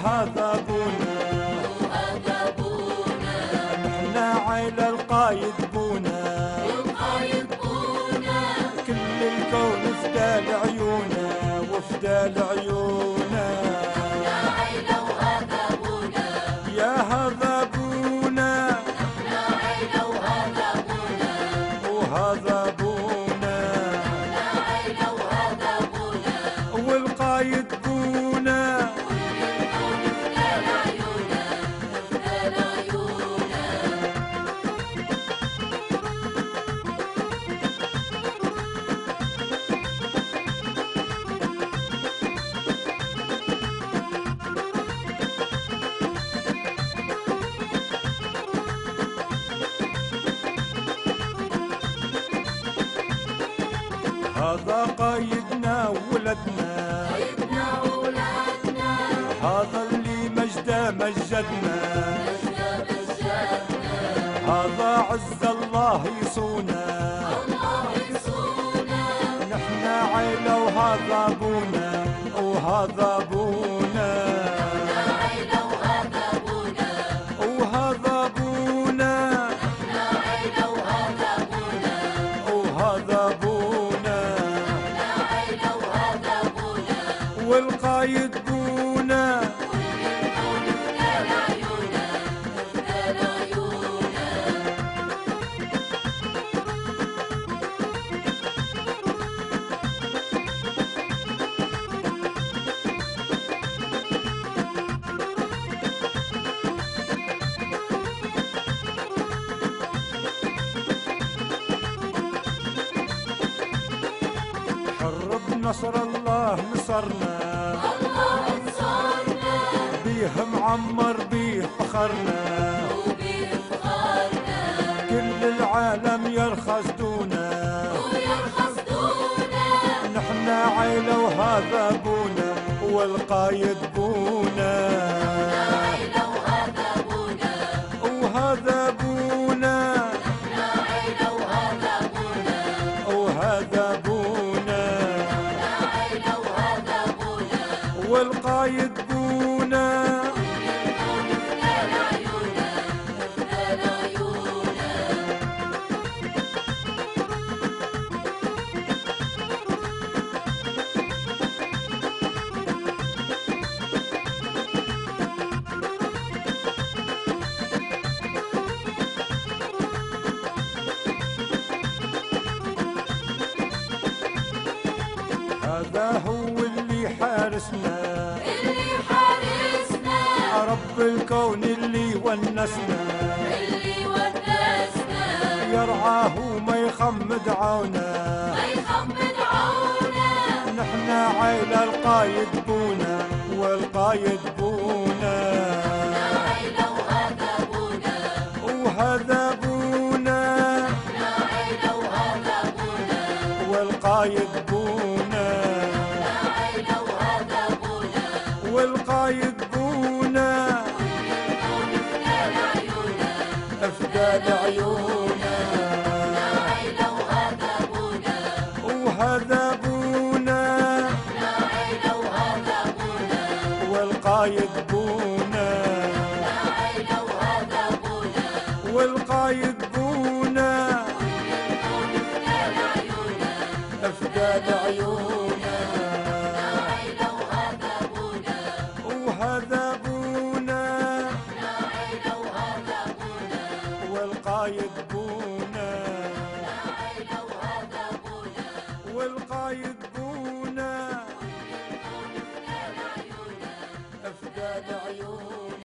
هذا ابونا وهذا ابونا، نحنا عيلة القايد بونا، القايد بونا، كل الكون فدال عيونا وفدال عيونا. يا عيلة وهذا ابونا، يا هذا ابونا يا عيلة وهذا ابونا، وهذا ابونا يا عيلة وهذا ابونا، والقايد بونا. والكون فدال عيونا، فدال عيونا. هذا قايدنا وولدنا، سيدنا ولادنا، هذا اللي مجده مجدنا، مجدا مجدنا، هذا عز الله يصونا. الله يصونا، نحنا عيلة وهذا ابونا وهذا ابونا يا عيلة وهذا ابونا، وهذا ابونا يا عيلة وهذا ابونا، وهذا ابونا يا عيلة وهذا ابونا، والقايد بونا. والكون فدال عيونا، فدال عيونا. حرب نصر الله نصرنا، الله انصرنا، بيه معمر بيه فخرنا، وبيه فخرنا، كل العالم يرخص دونا. ويرخص دونا، نحنا عيلة وهذا ابونا والقايد بونا. يا عيلة وهذا ابونا، وهذا ابونا يا عيلة وهذا ابونا، وهذا ابونا يا عيلة وهذا ابونا، والقايد بونا. والكون فدال عيونا، فدال عيونا. هذا هو اللي حارسنا، اللي حارسنا، رب الكون اللي ونسنا، اللي ونسنا، يرعاه وما يخمد عونا. ما يخمد عونا، نحنا عيلة القايد بونا والقايد بونا. يا عيلة وهذا ابونا، وهذا ابونا يا عيلة وهذا ابونا، والقايد بونا يا عيلة وهذا ابونا، والقايد بونا. والكون فدال عيونا، افدال عيونا. يا عيلة وهذا ابونا، وهذا ابونا يا عيلة وهذا ابونا، والقايد بونا. يا عيلة وهذا ابونا، والقايد بونا. والكون فدال عيونا، افدال عيونا. يا عيلة وهذا ابونا، وهذا ابونا يا عيلة وهذا ابونا، والقايد بونا.